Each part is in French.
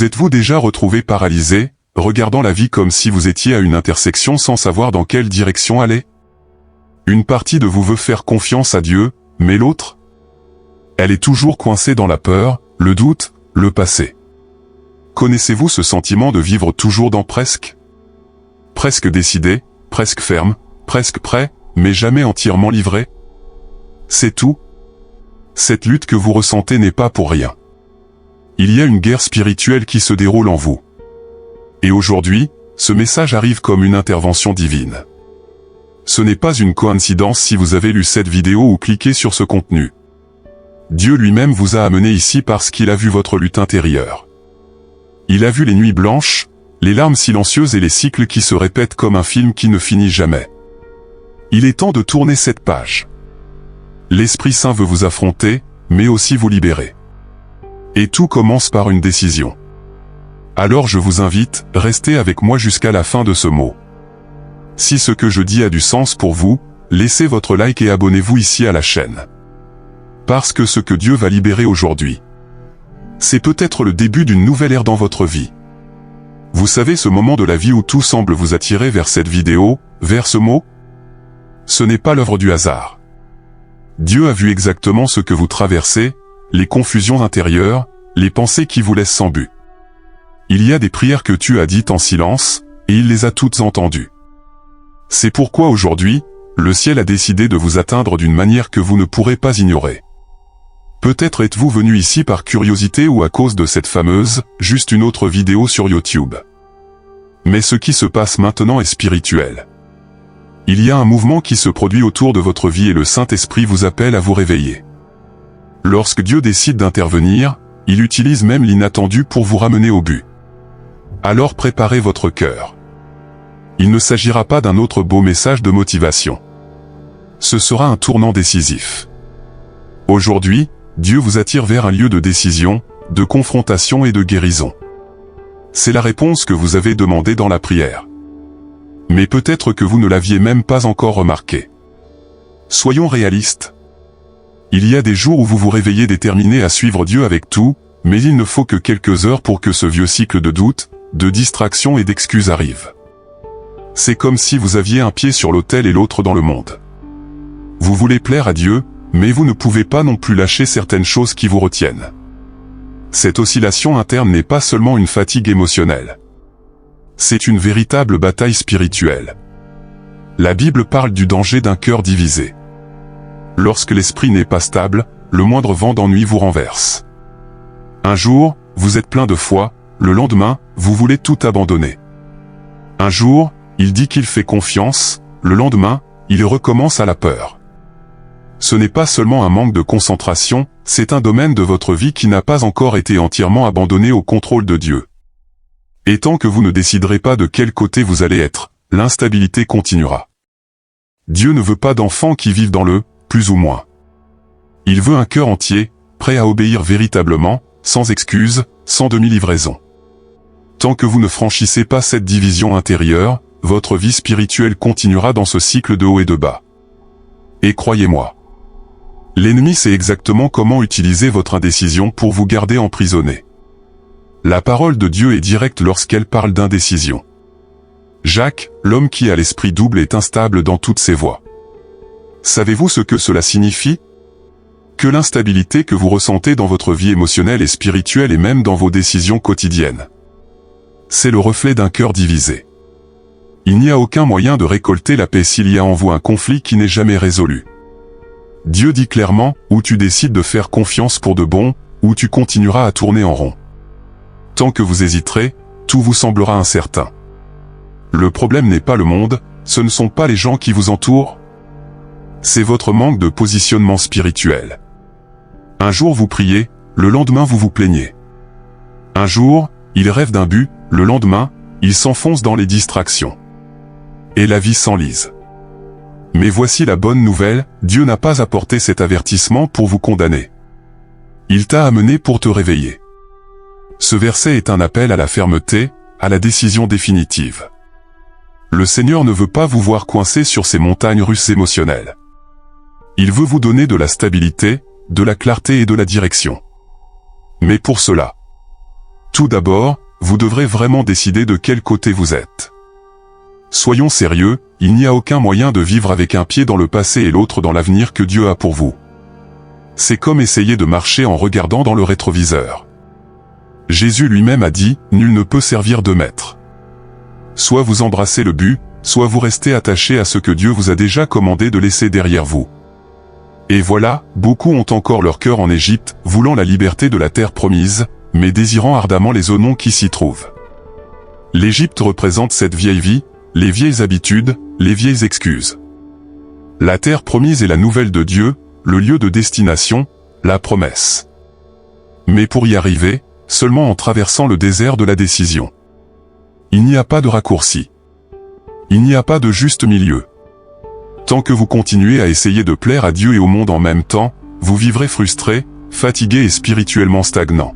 Vous êtes-vous déjà retrouvé paralysé, regardant la vie comme si vous étiez à une intersection sans savoir dans quelle direction aller? Une partie de vous veut faire confiance à Dieu, mais l'autre? Elle est toujours coincée dans la peur, le doute, le passé. Connaissez-vous ce sentiment de vivre toujours dans presque? Presque décidé, presque ferme, presque prêt, mais jamais entièrement livré? C'est tout. Cette lutte que vous ressentez n'est pas pour rien. Il y a une guerre spirituelle qui se déroule en vous. Et aujourd'hui, ce message arrive comme une intervention divine. Ce n'est pas une coïncidence si vous avez lu cette vidéo ou cliqué sur ce contenu. Dieu lui-même vous a amené ici parce qu'il a vu votre lutte intérieure. Il a vu les nuits blanches, les larmes silencieuses et les cycles qui se répètent comme un film qui ne finit jamais. Il est temps de tourner cette page. L'Esprit Saint veut vous affronter, mais aussi vous libérer. Et tout commence par une décision. Alors je vous invite, restez avec moi jusqu'à la fin de ce mot. Si ce que je dis a du sens pour vous, laissez votre like et abonnez-vous ici à la chaîne. Parce que ce que Dieu va libérer aujourd'hui, c'est peut-être le début d'une nouvelle ère dans votre vie. Vous savez ce moment de la vie où tout semble vous attirer vers cette vidéo, vers ce mot? Ce n'est pas l'œuvre du hasard. Dieu a vu exactement ce que vous traversez, les confusions intérieures, les pensées qui vous laissent sans but. Il y a des prières que tu as dites en silence, et il les a toutes entendues. C'est pourquoi aujourd'hui, le ciel a décidé de vous atteindre d'une manière que vous ne pourrez pas ignorer. Peut-être êtes-vous venu ici par curiosité ou à cause de cette fameuse, juste une autre vidéo sur YouTube. Mais ce qui se passe maintenant est spirituel. Il y a un mouvement qui se produit autour de votre vie et le Saint-Esprit vous appelle à vous réveiller. Lorsque Dieu décide d'intervenir, il utilise même l'inattendu pour vous ramener au but. Alors préparez votre cœur. Il ne s'agira pas d'un autre beau message de motivation. Ce sera un tournant décisif. Aujourd'hui, Dieu vous attire vers un lieu de décision, de confrontation et de guérison. C'est la réponse que vous avez demandée dans la prière. Mais peut-être que vous ne l'aviez même pas encore remarqué. Soyons réalistes. Il y a des jours où vous vous réveillez déterminé à suivre Dieu avec tout, mais il ne faut que quelques heures pour que ce vieux cycle de doute, de distraction et d'excuses arrive. C'est comme si vous aviez un pied sur l'autel et l'autre dans le monde. Vous voulez plaire à Dieu, mais vous ne pouvez pas non plus lâcher certaines choses qui vous retiennent. Cette oscillation interne n'est pas seulement une fatigue émotionnelle. C'est une véritable bataille spirituelle. La Bible parle du danger d'un cœur divisé. Lorsque l'esprit n'est pas stable, le moindre vent d'ennui vous renverse. Un jour, vous êtes plein de foi, le lendemain, vous voulez tout abandonner. Un jour, il dit qu'il fait confiance, le lendemain, il recommence à la peur. Ce n'est pas seulement un manque de concentration, c'est un domaine de votre vie qui n'a pas encore été entièrement abandonné au contrôle de Dieu. Et tant que vous ne déciderez pas de quel côté vous allez être, l'instabilité continuera. Dieu ne veut pas d'enfants qui vivent dans le « plus ou moins ». Il veut un cœur entier, prêt à obéir véritablement, sans excuses, sans demi-livraison. Tant que vous ne franchissez pas cette division intérieure, votre vie spirituelle continuera dans ce cycle de haut et de bas. Et croyez-moi, l'ennemi sait exactement comment utiliser votre indécision pour vous garder emprisonné. La parole de Dieu est directe lorsqu'elle parle d'indécision. Jacques, l'homme qui a l'esprit double est instable dans toutes ses voies. Savez-vous ce que cela signifie? Que l'instabilité que vous ressentez dans votre vie émotionnelle et spirituelle et même dans vos décisions quotidiennes, c'est le reflet d'un cœur divisé. Il n'y a aucun moyen de récolter la paix s'il y a en vous un conflit qui n'est jamais résolu. Dieu dit clairement, ou tu décides de faire confiance pour de bon, ou tu continueras à tourner en rond. Tant que vous hésiterez, tout vous semblera incertain. Le problème n'est pas le monde, ce ne sont pas les gens qui vous entourent. C'est votre manque de positionnement spirituel. Un jour vous priez, le lendemain vous vous plaignez. Un jour, il rêve d'un but, le lendemain, il s'enfonce dans les distractions. Et la vie s'enlise. Mais voici la bonne nouvelle, Dieu n'a pas apporté cet avertissement pour vous condamner. Il t'a amené pour te réveiller. Ce verset est un appel à la fermeté, à la décision définitive. Le Seigneur ne veut pas vous voir coincé sur ces montagnes russes émotionnelles. Il veut vous donner de la stabilité, de la clarté et de la direction. Mais pour cela, Tout d'abord, vous devrez vraiment décider de quel côté vous êtes. Soyons sérieux, il n'y a aucun moyen de vivre avec un pied dans le passé et l'autre dans l'avenir que Dieu a pour vous. C'est comme essayer de marcher en regardant dans le rétroviseur. Jésus lui-même a dit, « Nul ne peut servir de maître. » Soit vous embrassez le but, soit vous restez attaché à ce que Dieu vous a déjà commandé de laisser derrière vous. Et voilà, beaucoup ont encore leur cœur en Égypte, voulant la liberté de la terre promise, mais désirant ardemment les hauts noms qui s'y trouvent. L'Égypte représente cette vieille vie, les vieilles habitudes, les vieilles excuses. La terre promise est la nouvelle de Dieu, le lieu de destination, la promesse. Mais pour y arriver, seulement en traversant le désert de la décision. Il n'y a pas de raccourci. Il n'y a pas de juste milieu. Tant que vous continuez à essayer de plaire à Dieu et au monde en même temps, vous vivrez frustré, fatigué et spirituellement stagnant.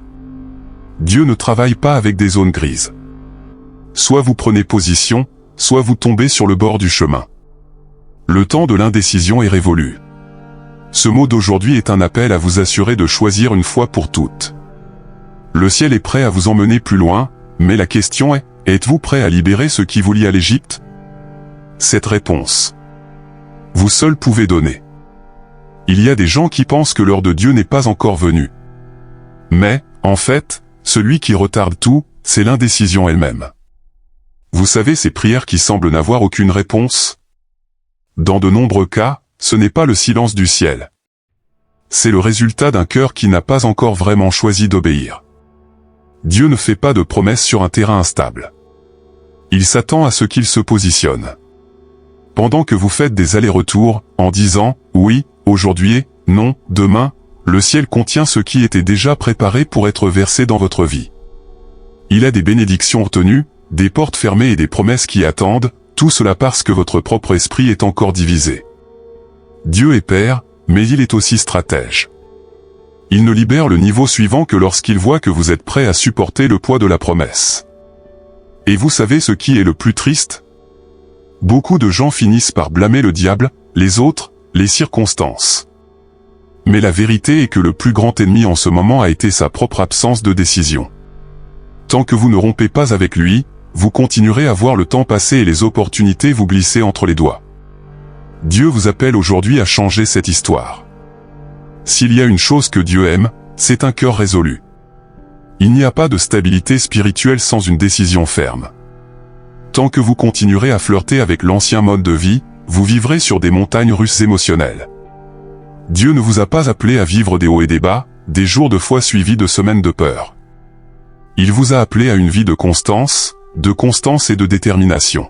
Dieu ne travaille pas avec des zones grises. Soit vous prenez position, soit vous tombez sur le bord du chemin. Le temps de l'indécision est révolu. Ce mot d'aujourd'hui est un appel à vous assurer de choisir une fois pour toutes. Le ciel est prêt à vous emmener plus loin, mais la question est, êtes-vous prêt à libérer ce qui vous lie à l'Égypte? Cette réponse, vous seul pouvez donner. Il y a des gens qui pensent que l'heure de Dieu n'est pas encore venue. Mais, en fait, celui qui retarde tout, c'est l'indécision elle-même. Vous savez ces prières qui semblent n'avoir aucune réponse? Dans de nombreux cas, ce n'est pas le silence du ciel. C'est le résultat d'un cœur qui n'a pas encore vraiment choisi d'obéir. Dieu ne fait pas de promesses sur un terrain instable. Il s'attend à ce qu'il se positionne. Pendant que vous faites des allers-retours, en disant « oui, aujourd'hui, non, demain », le ciel contient ce qui était déjà préparé pour être versé dans votre vie. Il a des bénédictions retenues, des portes fermées et des promesses qui attendent, tout cela parce que votre propre esprit est encore divisé. Dieu est Père, mais il est aussi stratège. Il ne libère le niveau suivant que lorsqu'il voit que vous êtes prêt à supporter le poids de la promesse. Et vous savez ce qui est le plus triste? Beaucoup de gens finissent par blâmer le diable, les autres, les circonstances. Mais la vérité est que le plus grand ennemi en ce moment a été sa propre absence de décision. Tant que vous ne rompez pas avec lui, vous continuerez à voir le temps passer et les opportunités vous glisser entre les doigts. Dieu vous appelle aujourd'hui à changer cette histoire. S'il y a une chose que Dieu aime, c'est un cœur résolu. Il n'y a pas de stabilité spirituelle sans une décision ferme. Tant que vous continuerez à flirter avec l'ancien mode de vie, vous vivrez sur des montagnes russes émotionnelles. Dieu ne vous a pas appelé à vivre des hauts et des bas, des jours de foi suivis de semaines de peur. Il vous a appelé à une vie de constance et de détermination.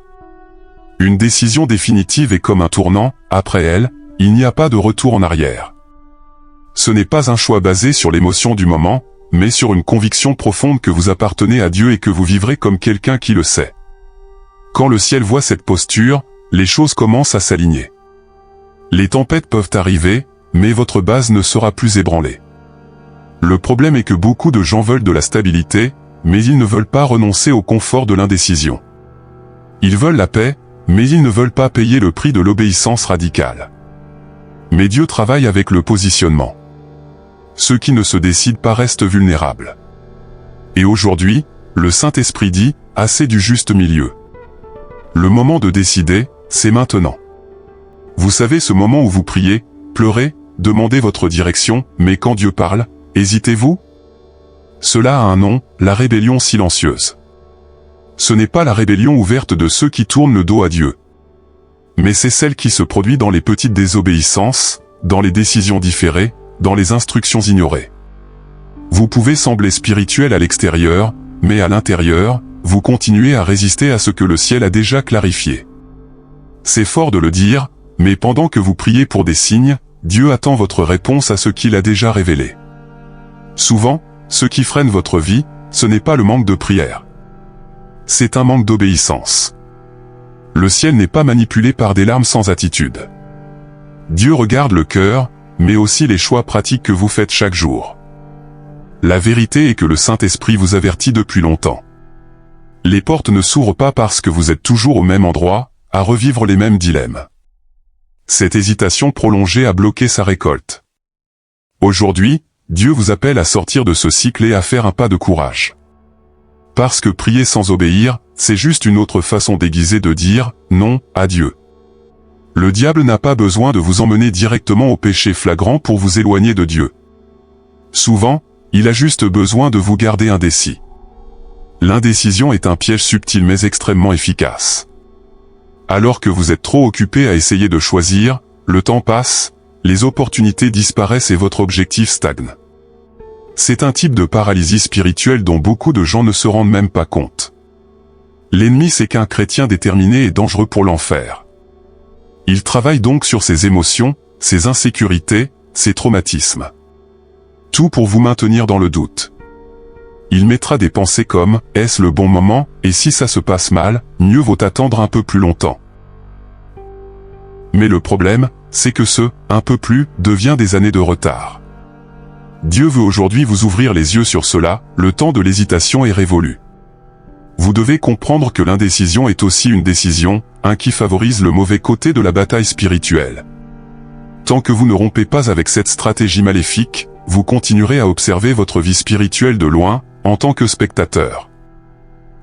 Une décision définitive est comme un tournant, après elle, il n'y a pas de retour en arrière. Ce n'est pas un choix basé sur l'émotion du moment, mais sur une conviction profonde que vous appartenez à Dieu et que vous vivrez comme quelqu'un qui le sait. Quand le ciel voit cette posture, les choses commencent à s'aligner. Les tempêtes peuvent arriver, mais votre base ne sera plus ébranlée. Le problème est que beaucoup de gens veulent de la stabilité, mais ils ne veulent pas renoncer au confort de l'indécision. Ils veulent la paix, mais ils ne veulent pas payer le prix de l'obéissance radicale. Mais Dieu travaille avec le positionnement. Ceux qui ne se décident pas restent vulnérables. Et aujourd'hui, le Saint-Esprit dit, assez du juste milieu. Le moment de décider, c'est maintenant. Vous savez ce moment où vous priez, pleurez, demandez votre direction, mais quand Dieu parle, hésitez-vous? Cela a un nom, la rébellion silencieuse. Ce n'est pas la rébellion ouverte de ceux qui tournent le dos à Dieu. Mais c'est celle qui se produit dans les petites désobéissances, dans les décisions différées, dans les instructions ignorées. Vous pouvez sembler spirituel à l'extérieur, mais à l'intérieur, vous continuez à résister à ce que le ciel a déjà clarifié. C'est fort de le dire, mais pendant que vous priez pour des signes, Dieu attend votre réponse à ce qu'il a déjà révélé. Souvent, ce qui freine votre vie, ce n'est pas le manque de prière. C'est un manque d'obéissance. Le ciel n'est pas manipulé par des larmes sans attitude. Dieu regarde le cœur, mais aussi les choix pratiques que vous faites chaque jour. La vérité est que le Saint-Esprit vous avertit depuis longtemps. Les portes ne s'ouvrent pas parce que vous êtes toujours au même endroit, à revivre les mêmes dilemmes. Cette hésitation prolongée a bloqué sa récolte. Aujourd'hui, Dieu vous appelle à sortir de ce cycle et à faire un pas de courage. Parce que prier sans obéir, c'est juste une autre façon déguisée de dire non à Dieu. Le diable n'a pas besoin de vous emmener directement au péché flagrant pour vous éloigner de Dieu. Souvent, il a juste besoin de vous garder indécis. L'indécision est un piège subtil mais extrêmement efficace. Alors que vous êtes trop occupé à essayer de choisir, le temps passe, les opportunités disparaissent et votre objectif stagne. C'est un type de paralysie spirituelle dont beaucoup de gens ne se rendent même pas compte. L'ennemi sait qu'un chrétien déterminé est dangereux pour l'enfer. Il travaille donc sur ses émotions, ses insécurités, ses traumatismes. Tout pour vous maintenir dans le doute. Il mettra des pensées comme « Est-ce le bon moment ? Et si ça se passe mal, mieux vaut attendre un peu plus longtemps. » Mais le problème, c'est que ce « un peu plus » devient des années de retard. Dieu veut aujourd'hui vous ouvrir les yeux sur cela, le temps de l'hésitation est révolu. Vous devez comprendre que l'indécision est aussi une décision, qui favorise le mauvais côté de la bataille spirituelle. Tant que vous ne rompez pas avec cette stratégie maléfique, vous continuerez à observer votre vie spirituelle de loin, en tant que spectateur.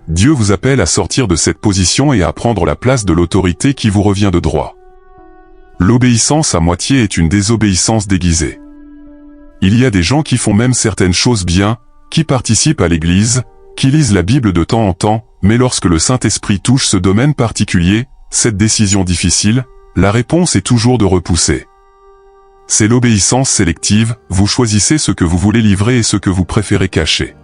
Dieu vous appelle à sortir de cette position et à prendre la place de l'autorité qui vous revient de droit. L'obéissance à moitié est une désobéissance déguisée. Il y a des gens qui font même certaines choses bien, qui participent à l'église, qui lisent la Bible de temps en temps, mais lorsque le Saint-Esprit touche ce domaine particulier, cette décision difficile, la réponse est toujours de repousser. C'est l'obéissance sélective, vous choisissez ce que vous voulez livrer et ce que vous préférez cacher.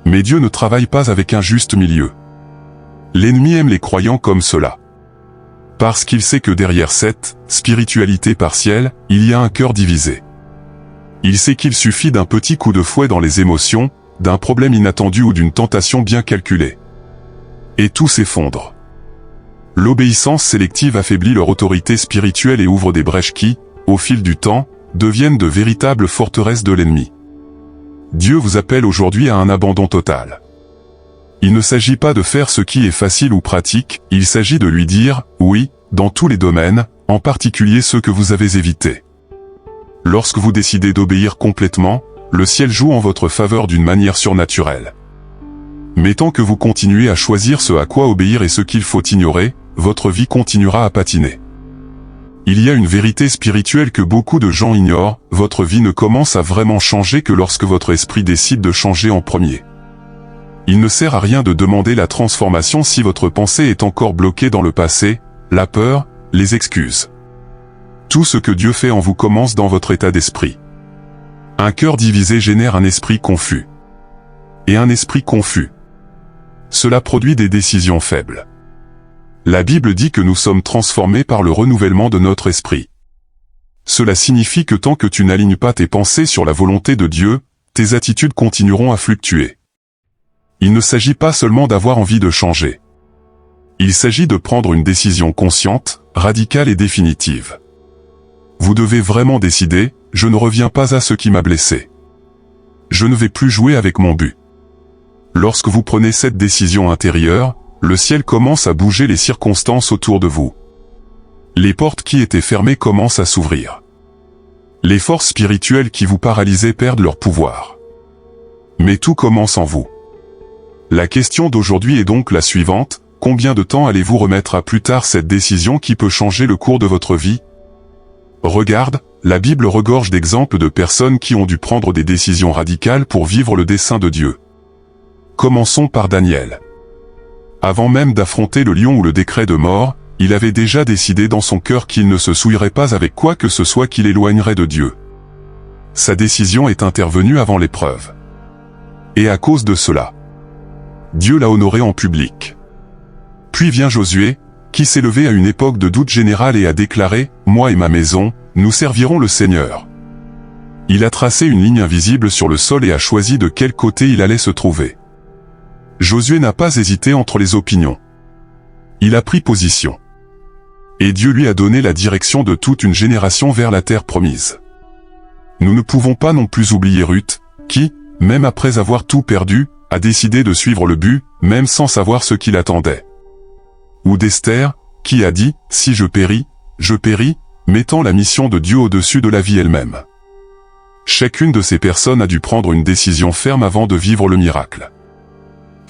Mais Dieu ne travaille pas avec un juste milieu. L'ennemi aime les croyants comme cela. Parce qu'il sait que derrière cette spiritualité partielle, il y a un cœur divisé. Il sait qu'il suffit d'un petit coup de fouet dans les émotions, d'un problème inattendu ou d'une tentation bien calculée. Et tout s'effondre. L'obéissance sélective affaiblit leur autorité spirituelle et ouvre des brèches qui, au fil du temps, deviennent de véritables forteresses de l'ennemi. Dieu vous appelle aujourd'hui à un abandon total. Il ne s'agit pas de faire ce qui est facile ou pratique, il s'agit de lui dire « oui » dans tous les domaines, en particulier ceux que vous avez évités. Lorsque vous décidez d'obéir complètement, le ciel joue en votre faveur d'une manière surnaturelle. Mais tant que vous continuez à choisir ce à quoi obéir et ce qu'il faut ignorer, votre vie continuera à patiner. Il y a une vérité spirituelle que beaucoup de gens ignorent, votre vie ne commence à vraiment changer que lorsque votre esprit décide de changer en premier. Il ne sert à rien de demander la transformation si votre pensée est encore bloquée dans le passé, la peur, les excuses. Tout ce que Dieu fait en vous commence dans votre état d'esprit. Un cœur divisé génère un esprit confus. Et un esprit confus, cela produit des décisions faibles. La Bible dit que nous sommes transformés par le renouvellement de notre esprit. Cela signifie que tant que tu n'alignes pas tes pensées sur la volonté de Dieu, tes attitudes continueront à fluctuer. Il ne s'agit pas seulement d'avoir envie de changer. Il s'agit de prendre une décision consciente, radicale et définitive. Vous devez vraiment décider, je ne reviens pas à ce qui m'a blessé. Je ne vais plus jouer avec mon but. Lorsque vous prenez cette décision intérieure, le ciel commence à bouger les circonstances autour de vous. Les portes qui étaient fermées commencent à s'ouvrir. Les forces spirituelles qui vous paralysaient perdent leur pouvoir. Mais tout commence en vous. La question d'aujourd'hui est donc la suivante, combien de temps allez-vous remettre à plus tard cette décision qui peut changer le cours de votre vie? Regarde, la Bible regorge d'exemples de personnes qui ont dû prendre des décisions radicales pour vivre le dessein de Dieu. Commençons par Daniel. Avant même d'affronter le lion ou le décret de mort, il avait déjà décidé dans son cœur qu'il ne se souillerait pas avec quoi que ce soit qui l'éloignerait de Dieu. Sa décision est intervenue avant l'épreuve. Et à cause de cela, Dieu l'a honoré en public. Puis vient Josué, qui s'est levé à une époque de doute général et a déclaré « Moi et ma maison, nous servirons le Seigneur ». Il a tracé une ligne invisible sur le sol et a choisi de quel côté il allait se trouver. Josué n'a pas hésité entre les opinions. Il a pris position. Et Dieu lui a donné la direction de toute une génération vers la terre promise. Nous ne pouvons pas non plus oublier Ruth, qui, même après avoir tout perdu, a décidé de suivre le but, même sans savoir ce qui l'attendait. Ou d'Esther, qui a dit « Si je péris, mettant la mission de Dieu au-dessus de la vie elle-même. » Chacune de ces personnes a dû prendre une décision ferme avant de vivre le miracle.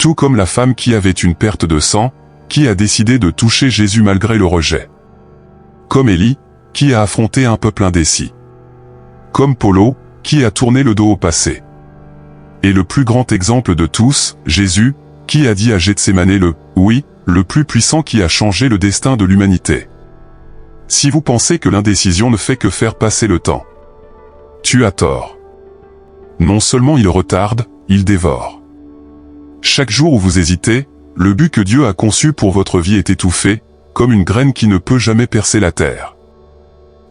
Tout comme la femme qui avait une perte de sang, qui a décidé de toucher Jésus malgré le rejet. Comme Élie, qui a affronté un peuple indécis. Comme Paulo, qui a tourné le dos au passé. Et le plus grand exemple de tous, Jésus, qui a dit à Gethsémanée le plus puissant qui a changé le destin de l'humanité. Si vous pensez que l'indécision ne fait que faire passer le temps, tu as tort. Non seulement il retarde, il dévore. Chaque jour où vous hésitez, le but que Dieu a conçu pour votre vie est étouffé, comme une graine qui ne peut jamais percer la terre.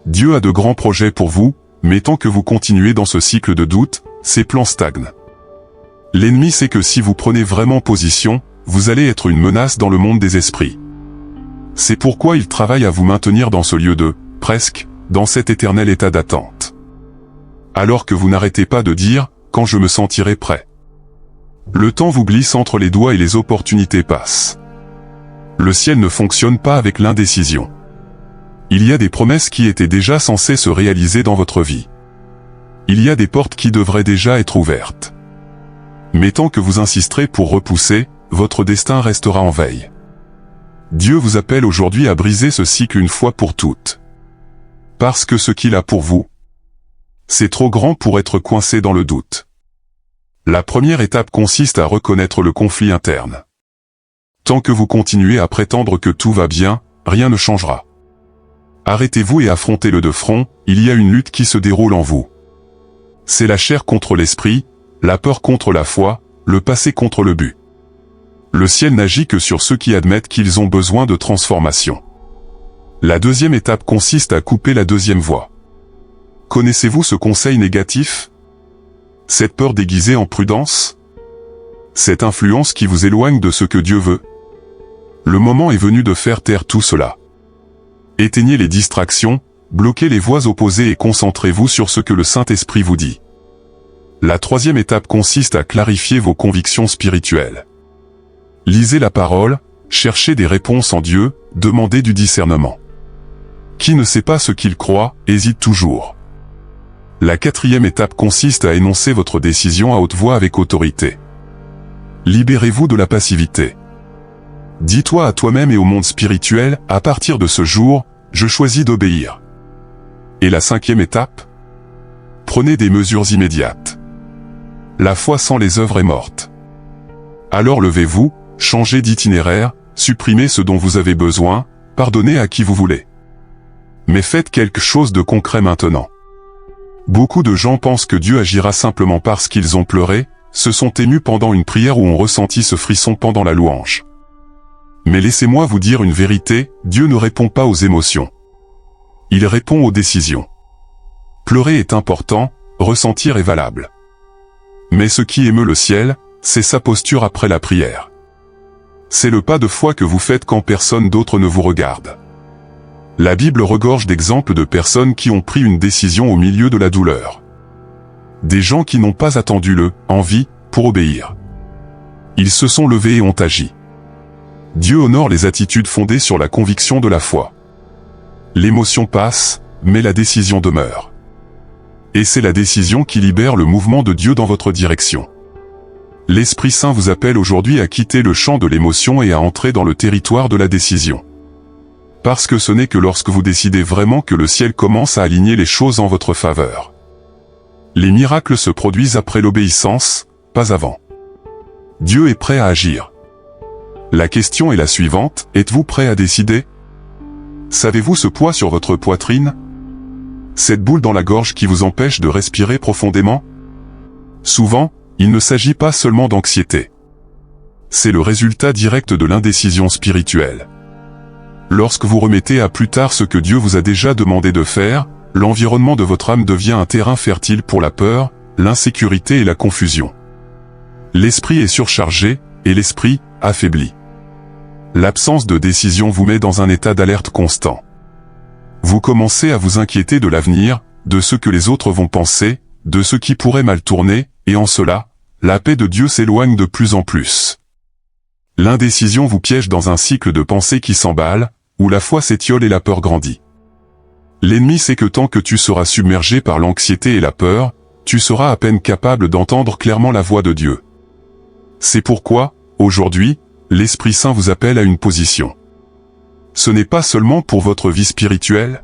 Dieu a de grands projets pour vous, mais tant que vous continuez dans ce cycle de doute, ses plans stagnent. L'ennemi sait que si vous prenez vraiment position, vous allez être une menace dans le monde des esprits. C'est pourquoi il travaille à vous maintenir dans ce lieu presque, dans cet éternel état d'attente. Alors que vous n'arrêtez pas de dire, quand je me sentirai prêt. Le temps vous glisse entre les doigts et les opportunités passent. Le ciel ne fonctionne pas avec l'indécision. Il y a des promesses qui étaient déjà censées se réaliser dans votre vie. Il y a des portes qui devraient déjà être ouvertes. Mais tant que vous insisterez pour repousser, votre destin restera en veille. Dieu vous appelle aujourd'hui à briser ce cycle une fois pour toutes. Parce que ce qu'il a pour vous, c'est trop grand pour être coincé dans le doute. La première étape consiste à reconnaître le conflit interne. Tant que vous continuez à prétendre que tout va bien, rien ne changera. Arrêtez-vous et affrontez-le de front, il y a une lutte qui se déroule en vous. C'est la chair contre l'esprit, la peur contre la foi, le passé contre le but. Le ciel n'agit que sur ceux qui admettent qu'ils ont besoin de transformation. La deuxième étape consiste à couper la deuxième voie. Connaissez-vous ce conseil négatif? Cette peur déguisée en prudence? Cette influence qui vous éloigne de ce que Dieu veut? Le moment est venu de faire taire tout cela. Éteignez les distractions, bloquez les voix opposées et concentrez-vous sur ce que le Saint-Esprit vous dit. La troisième étape consiste à clarifier vos convictions spirituelles. Lisez la parole, cherchez des réponses en Dieu, demandez du discernement. Qui ne sait pas ce qu'il croit, hésite toujours. La quatrième étape consiste à énoncer votre décision à haute voix avec autorité. Libérez-vous de la passivité. Dis-toi à toi-même et au monde spirituel, à partir de ce jour, je choisis d'obéir. Et la cinquième étape? Prenez des mesures immédiates. La foi sans les œuvres est morte. Alors levez-vous, changez d'itinéraire, supprimez ce dont vous avez besoin, pardonnez à qui vous voulez. Mais faites quelque chose de concret maintenant. Beaucoup de gens pensent que Dieu agira simplement parce qu'ils ont pleuré, se sont émus pendant une prière ou ont ressenti ce frisson pendant la louange. Mais laissez-moi vous dire une vérité, Dieu ne répond pas aux émotions. Il répond aux décisions. Pleurer est important, ressentir est valable. Mais ce qui émeut le ciel, c'est sa posture après la prière. C'est le pas de foi que vous faites quand personne d'autre ne vous regarde. La Bible regorge d'exemples de personnes qui ont pris une décision au milieu de la douleur. Des gens qui n'ont pas attendu envie pour obéir. Ils se sont levés et ont agi. Dieu honore les attitudes fondées sur la conviction de la foi. L'émotion passe, mais la décision demeure. Et c'est la décision qui libère le mouvement de Dieu dans votre direction. L'Esprit Saint vous appelle aujourd'hui à quitter le champ de l'émotion et à entrer dans le territoire de la décision. Parce que ce n'est que lorsque vous décidez vraiment que le ciel commence à aligner les choses en votre faveur. Les miracles se produisent après l'obéissance, pas avant. Dieu est prêt à agir. La question est la suivante, êtes-vous prêt à décider? Savez-vous ce poids sur votre poitrine? Cette boule dans la gorge qui vous empêche de respirer profondément? Souvent, il ne s'agit pas seulement d'anxiété. C'est le résultat direct de l'indécision spirituelle. Lorsque vous remettez à plus tard ce que Dieu vous a déjà demandé de faire, l'environnement de votre âme devient un terrain fertile pour la peur, l'insécurité et la confusion. L'esprit est surchargé, et l'esprit, affaibli. L'absence de décision vous met dans un état d'alerte constant. Vous commencez à vous inquiéter de l'avenir, de ce que les autres vont penser, de ce qui pourrait mal tourner, et en cela, la paix de Dieu s'éloigne de plus en plus. L'indécision vous piège dans un cycle de pensée qui s'emballe, où la foi s'étiole et la peur grandit. L'ennemi sait que tant que tu seras submergé par l'anxiété et la peur, tu seras à peine capable d'entendre clairement la voix de Dieu. C'est pourquoi, Aujourd'hui, l'Esprit Saint vous appelle à une position. Ce n'est pas seulement pour votre vie spirituelle,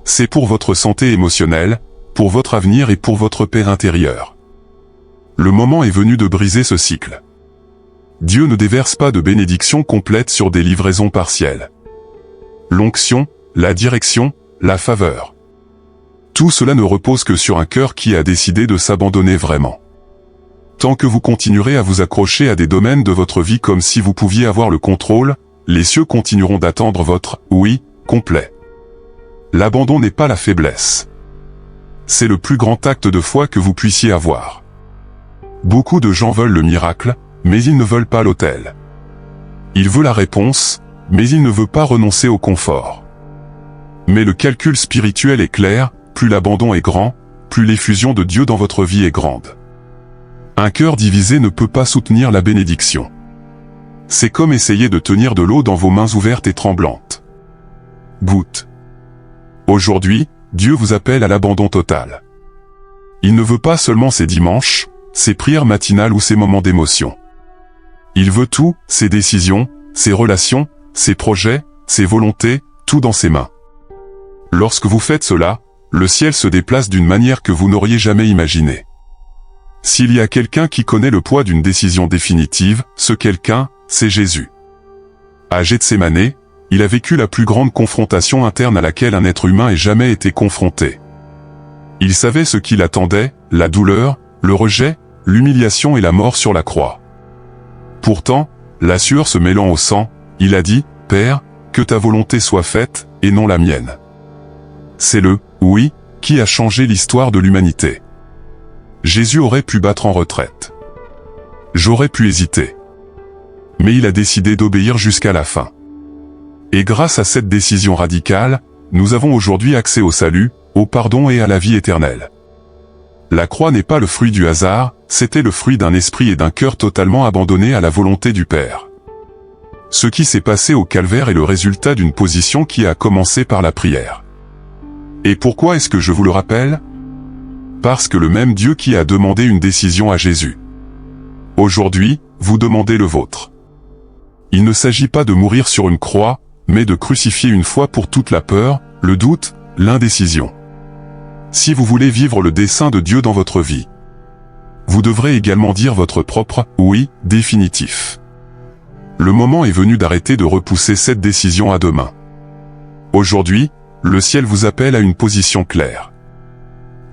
c'est pour votre santé émotionnelle, pour votre avenir et pour votre paix intérieure. Le moment est venu de briser ce cycle. Dieu ne déverse pas de bénédiction complète sur des livraisons partielles. L'onction, la direction, la faveur. Tout cela ne repose que sur un cœur qui a décidé de s'abandonner vraiment. Tant que vous continuerez à vous accrocher à des domaines de votre vie comme si vous pouviez avoir le contrôle, les cieux continueront d'attendre votre « oui » complet. L'abandon n'est pas la faiblesse. C'est le plus grand acte de foi que vous puissiez avoir. Beaucoup de gens veulent le miracle, mais ils ne veulent pas l'autel. Il veut la réponse, mais il ne veut pas renoncer au confort. Mais le calcul spirituel est clair, plus l'abandon est grand, plus l'effusion de Dieu dans votre vie est grande. Un cœur divisé ne peut pas soutenir la bénédiction. C'est comme essayer de tenir de l'eau dans vos mains ouvertes et tremblantes. Goutte. Aujourd'hui, Dieu vous appelle à l'abandon total. Il ne veut pas seulement ses dimanches, ses prières matinales ou ses moments d'émotion. Il veut tout, ses décisions, ses relations, ses projets, ses volontés, tout dans ses mains. Lorsque vous faites cela, le ciel se déplace d'une manière que vous n'auriez jamais imaginée. S'il y a quelqu'un qui connaît le poids d'une décision définitive, ce quelqu'un, c'est Jésus. À Gethsémani, il a vécu la plus grande confrontation interne à laquelle un être humain ait jamais été confronté. Il savait ce qui l'attendait, la douleur, le rejet, l'humiliation et la mort sur la croix. Pourtant, la sueur se mêlant au sang, il a dit, « Père, que ta volonté soit faite, et non la mienne. » C'est le « oui » qui a changé l'histoire de l'humanité. Jésus aurait pu battre en retraite. J'aurais pu hésiter. Mais il a décidé d'obéir jusqu'à la fin. Et grâce à cette décision radicale, nous avons aujourd'hui accès au salut, au pardon et à la vie éternelle. La croix n'est pas le fruit du hasard, c'était le fruit d'un esprit et d'un cœur totalement abandonnés à la volonté du Père. Ce qui s'est passé au calvaire est le résultat d'une position qui a commencé par la prière. Et pourquoi est-ce que je vous le rappelle ? Parce que le même Dieu qui a demandé une décision à Jésus. Aujourd'hui, vous demandez le vôtre. Il ne s'agit pas de mourir sur une croix, mais de crucifier une fois pour toute la peur, le doute, l'indécision. Si vous voulez vivre le dessein de Dieu dans votre vie, vous devrez également dire votre propre « oui » définitif. Le moment est venu d'arrêter de repousser cette décision à demain. Aujourd'hui, le ciel vous appelle à une position claire.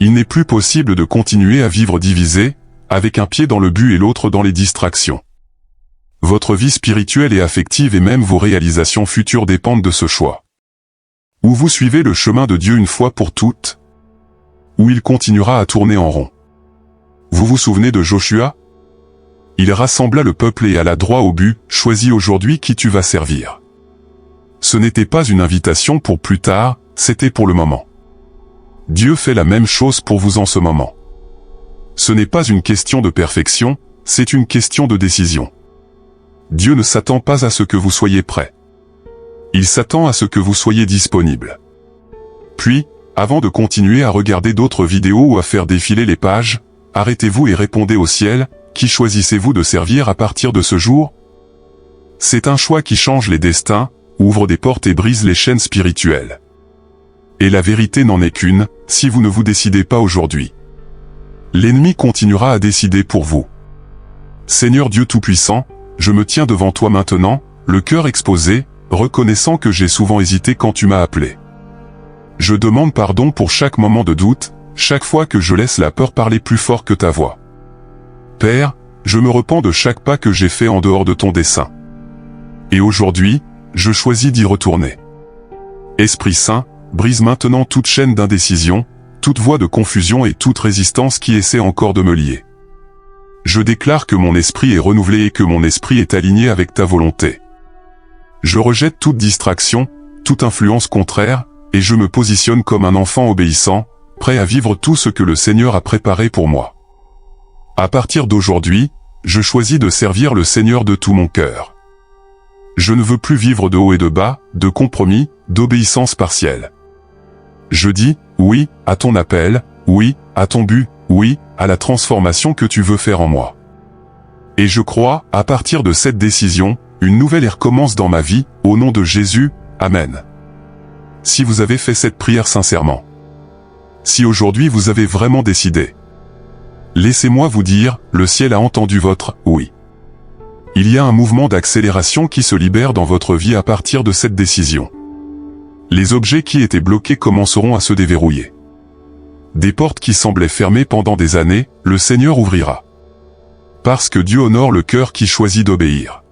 Il n'est plus possible de continuer à vivre divisé, avec un pied dans le but et l'autre dans les distractions. Votre vie spirituelle et affective et même vos réalisations futures dépendent de ce choix. Ou vous suivez le chemin de Dieu une fois pour toutes, ou il continuera à tourner en rond. Vous vous souvenez de Joshua ? Il rassembla le peuple et alla droit au but, « Choisis aujourd'hui qui tu vas servir ». Ce n'était pas une invitation pour plus tard, c'était pour le moment. Dieu fait la même chose pour vous en ce moment. Ce n'est pas une question de perfection, c'est une question de décision. Dieu ne s'attend pas à ce que vous soyez prêt. Il s'attend à ce que vous soyez disponible. Puis, avant de continuer à regarder d'autres vidéos ou à faire défiler les pages, arrêtez-vous et répondez au ciel, qui choisissez-vous de servir à partir de ce jour ? C'est un choix qui change les destins, ouvre des portes et brise les chaînes spirituelles. Et la vérité n'en est qu'une, si vous ne vous décidez pas aujourd'hui. L'ennemi continuera à décider pour vous. Seigneur Dieu Tout-Puissant, je me tiens devant toi maintenant, le cœur exposé, reconnaissant que j'ai souvent hésité quand tu m'as appelé. Je demande pardon pour chaque moment de doute, chaque fois que je laisse la peur parler plus fort que ta voix. Père, je me repens de chaque pas que j'ai fait en dehors de ton dessein. Et aujourd'hui, je choisis d'y retourner. Esprit Saint, brise maintenant toute chaîne d'indécision, toute voie de confusion et toute résistance qui essaie encore de me lier. Je déclare que mon esprit est renouvelé et que mon esprit est aligné avec ta volonté. Je rejette toute distraction, toute influence contraire, et je me positionne comme un enfant obéissant, prêt à vivre tout ce que le Seigneur a préparé pour moi. À partir d'aujourd'hui, je choisis de servir le Seigneur de tout mon cœur. Je ne veux plus vivre de haut et de bas, de compromis, d'obéissance partielle. Je dis « oui » à ton appel, « oui » à ton but, « oui » à la transformation que tu veux faire en moi. Et je crois, à partir de cette décision, une nouvelle ère commence dans ma vie, au nom de Jésus, Amen. Si vous avez fait cette prière sincèrement, si aujourd'hui vous avez vraiment décidé, laissez-moi vous dire, le ciel a entendu votre « oui ». Il y a un mouvement d'accélération qui se libère dans votre vie à partir de cette décision. Les objets qui étaient bloqués commenceront à se déverrouiller. Des portes qui semblaient fermées pendant des années, le Seigneur ouvrira. Parce que Dieu honore le cœur qui choisit d'obéir.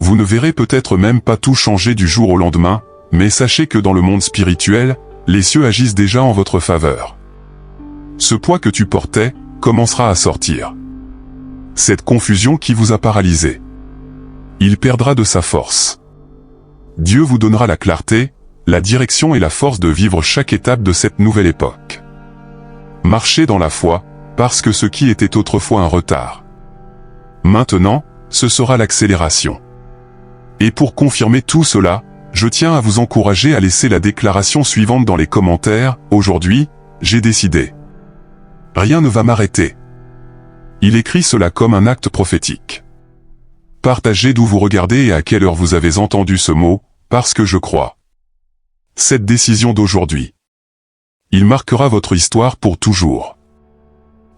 Vous ne verrez peut-être même pas tout changer du jour au lendemain, mais sachez que dans le monde spirituel, les cieux agissent déjà en votre faveur. Ce poids que tu portais, commencera à sortir. Cette confusion qui vous a paralysé, il perdra de sa force. Dieu vous donnera la clarté, la direction et la force de vivre chaque étape de cette nouvelle époque. Marchez dans la foi, parce que ce qui était autrefois un retard, maintenant, ce sera l'accélération. Et pour confirmer tout cela, je tiens à vous encourager à laisser la déclaration suivante dans les commentaires. Aujourd'hui, j'ai décidé. Rien ne va m'arrêter. Il écrit cela comme un acte prophétique. Partagez d'où vous regardez et à quelle heure vous avez entendu ce mot, parce que je crois. Cette décision d'aujourd'hui, il marquera votre histoire pour toujours.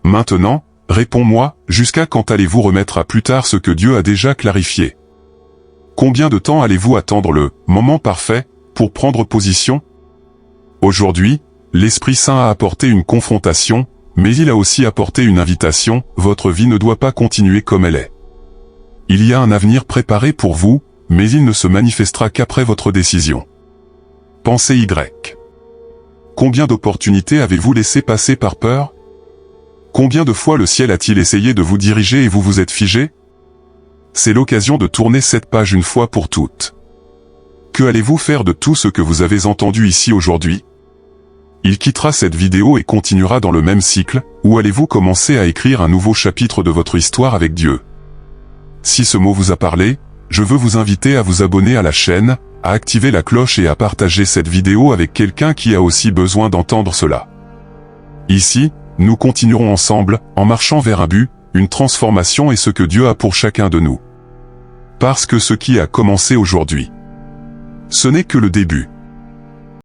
Maintenant, réponds-moi, jusqu'à quand allez-vous remettre à plus tard ce que Dieu a déjà clarifié? Combien de temps allez-vous attendre le moment parfait pour prendre position? Aujourd'hui, l'Esprit Saint a apporté une confrontation, mais il a aussi apporté une invitation. Votre vie ne doit pas continuer comme elle est. Il y a un avenir préparé pour vous, mais il ne se manifestera qu'après votre décision. Pensée Y. Combien d'opportunités avez-vous laissé passer par peur? Combien de fois le ciel a-t-il essayé de vous diriger et vous vous êtes figé? C'est l'occasion de tourner cette page une fois pour toutes. Que allez-vous faire de tout ce que vous avez entendu ici aujourd'hui? Il quittera cette vidéo et continuera dans le même cycle, ou allez-vous commencer à écrire un nouveau chapitre de votre histoire avec Dieu? Si ce mot vous a parlé, je veux vous inviter à vous abonner à la chaîne, à activer la cloche et à partager cette vidéo avec quelqu'un qui a aussi besoin d'entendre cela. Ici, nous continuerons ensemble, en marchant vers un but, une transformation et ce que Dieu a pour chacun de nous. Parce que ce qui a commencé aujourd'hui, ce n'est que le début.